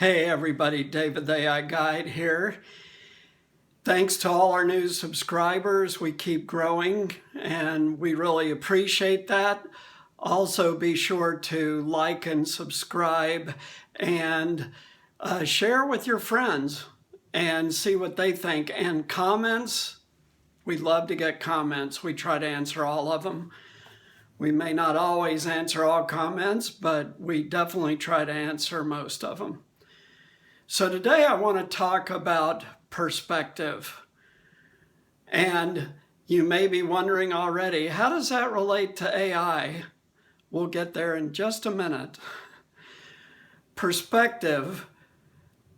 Hey everybody, David the AI Guide here. Thanks to all our new subscribers. We keep growing and we really appreciate that. Also be sure to like and subscribe and share with your friends and see what they think. And comments, we'd love to get comments. We try to answer all of them. We may not always answer all comments, but we definitely try to answer most of them. So today I want to talk about perspective. And you may be wondering already, how does that relate to AI? We'll get there in just a minute. Perspective.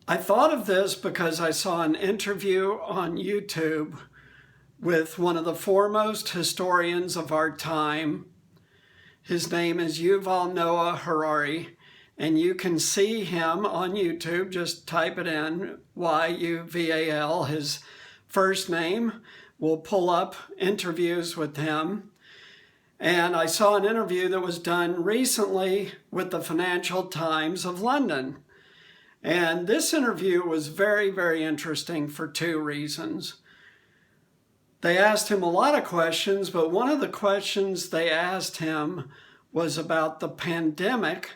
I thought of this because I saw an interview on YouTube with one of the foremost historians of our time. His name is Yuval Noah Harari. And you can see him on YouTube. Just type it in, Y-U-V-A-L, his first name. We'll pull up interviews with him. And I saw an interview that was done recently with the Financial Times of London. And this interview was very, very interesting for two reasons. They asked him a lot of questions, but one of the questions they asked him was about the pandemic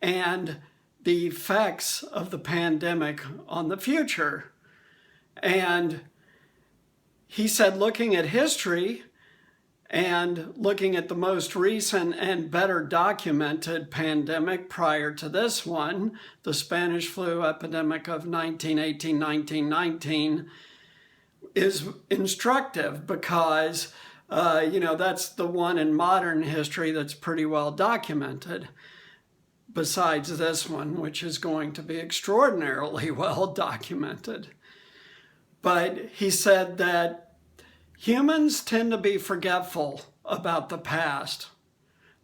and the effects of the pandemic on the future. And he said, looking at history and looking at the most recent and better documented pandemic prior to this one, the Spanish flu epidemic of 1918-1919, is instructive because, that's the one in modern history that's pretty well documented. Besides this one, which is going to be extraordinarily well documented. But he said that humans tend to be forgetful about the past.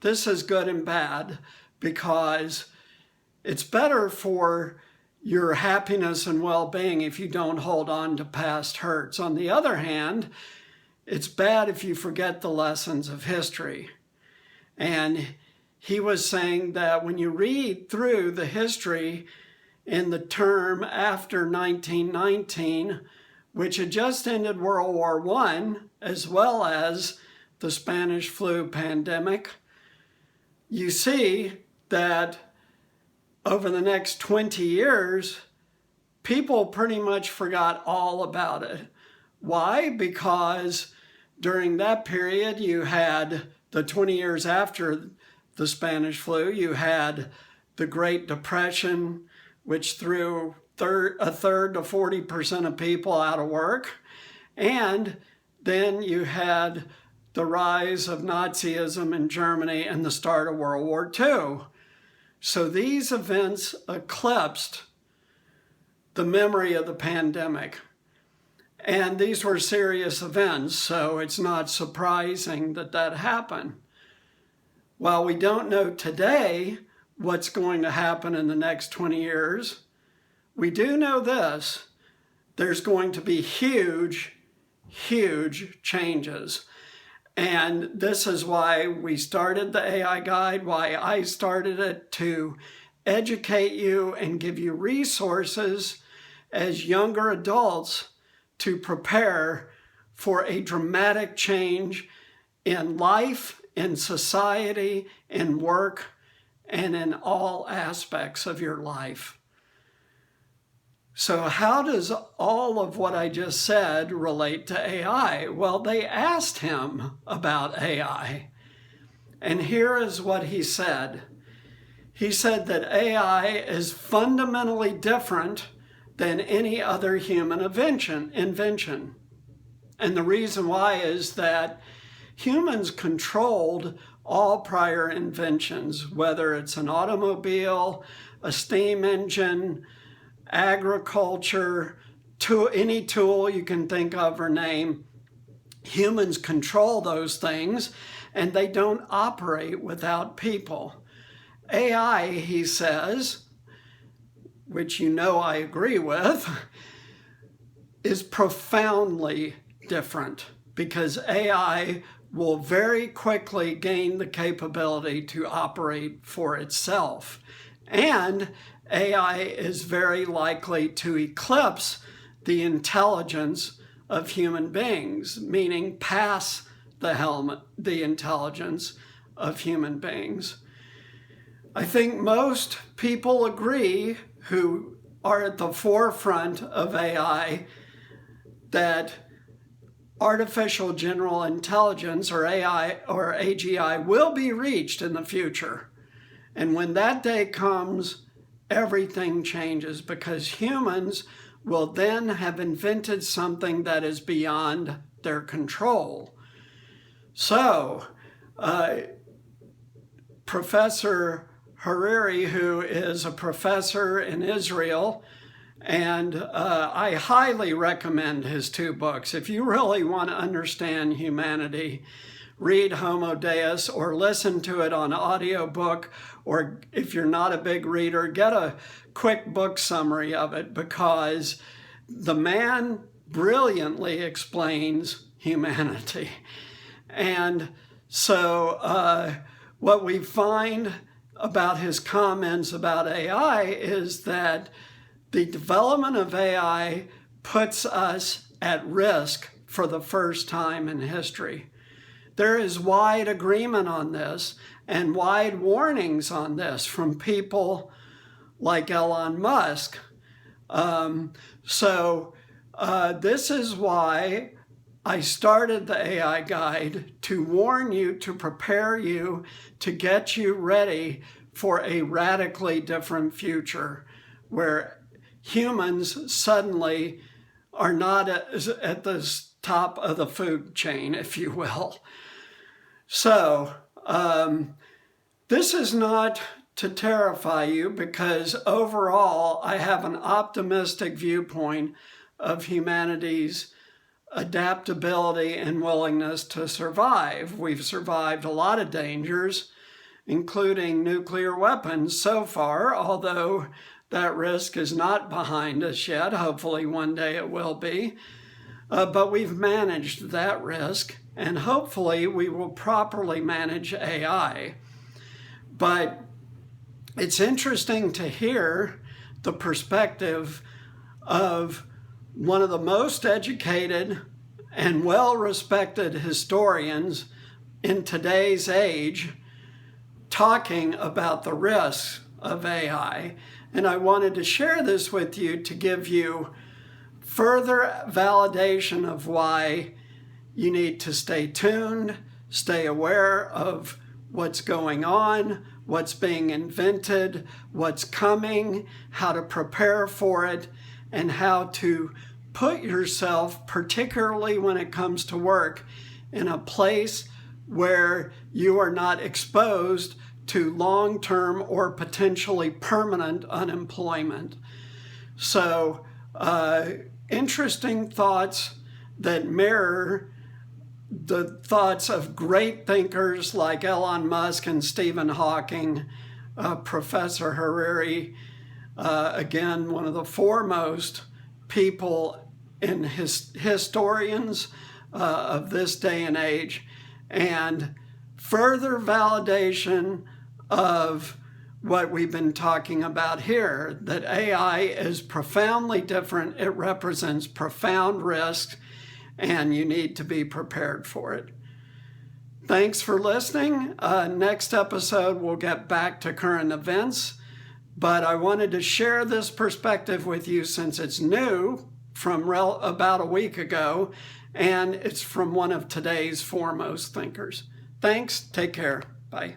This is good and bad because it's better for your happiness and well-being if you don't hold on to past hurts. On the other hand, it's bad if you forget the lessons of history. And he was saying that when you read through the history in the term after 1919, which had just ended World War I, as well as the Spanish flu pandemic, you see that over the next 20 years, people pretty much forgot all about it. Why? Because during that period, you had the 20 years after the Spanish flu, you had the Great Depression, which threw a third to 40% of people out of work. And then you had the rise of Nazism in Germany and the start of World War II. So these events eclipsed the memory of the pandemic. And these were serious events, so it's not surprising that that happened. While we don't know today what's going to happen in the next 20 years, we do know this: there's going to be huge, huge changes. And this is why we started the AI Guide, why I started it, to educate you and give you resources as younger adults to prepare for a dramatic change in life, in society, in work, and in all aspects of your life. So how does all of what I just said relate to AI? Well, they asked him about AI. And here is what he said. He said that AI is fundamentally different than any other human invention. And the reason why is that humans controlled all prior inventions, whether it's an automobile, a steam engine, agriculture, any tool you can think of or name. Humans control those things, and they don't operate without people. AI, he says, which I agree with, is profoundly different because AI will very quickly gain the capability to operate for itself. And AI is very likely to eclipse the intelligence of human beings, meaning pass the intelligence of human beings. I think most people agree who are at the forefront of AI that artificial general intelligence, or AI or AGI, will be reached in the future. And when that day comes, everything changes, because humans will then have invented something that is beyond their control. So, Professor Harari, who is a professor in Israel, and I highly recommend his 2 books. If you really want to understand humanity, read Homo Deus or listen to it on audiobook, or if you're not a big reader, get a quick book summary of it, because the man brilliantly explains humanity. And so what we find about his comments about AI is that the development of AI puts us at risk for the first time in history. There is wide agreement on this and wide warnings on this from people like Elon Musk. This is why I started the AI Guide, to warn you, to prepare you, to get you ready for a radically different future where humans suddenly are not at the top of the food chain, if you will. So this is not to terrify you, because overall I have an optimistic viewpoint of humanity's adaptability and willingness to survive. We've survived a lot of dangers, including nuclear weapons so far, although that risk is not behind us yet. Hopefully one day it will be. But we've managed that risk, and hopefully we will properly manage AI. But it's interesting to hear the perspective of one of the most educated and well-respected historians in today's age talking about the risks of AI. And I wanted to share this with you to give you further validation of why you need to stay tuned, stay aware of what's going on, what's being invented, what's coming, how to prepare for it, and how to put yourself, particularly when it comes to work, in a place where you are not exposed to long-term or potentially permanent unemployment. So, interesting thoughts that mirror the thoughts of great thinkers like Elon Musk and Stephen Hawking, Professor Harari, again, one of the foremost people in historians of this day and age, and further validation of what we've been talking about here, that AI is profoundly different. It represents profound risks, and you need to be prepared for it. Thanks for listening. Next episode, we'll get back to current events, but I wanted to share this perspective with you since it's new from about a week ago, and it's from one of today's foremost thinkers. Thanks. Take care. Bye.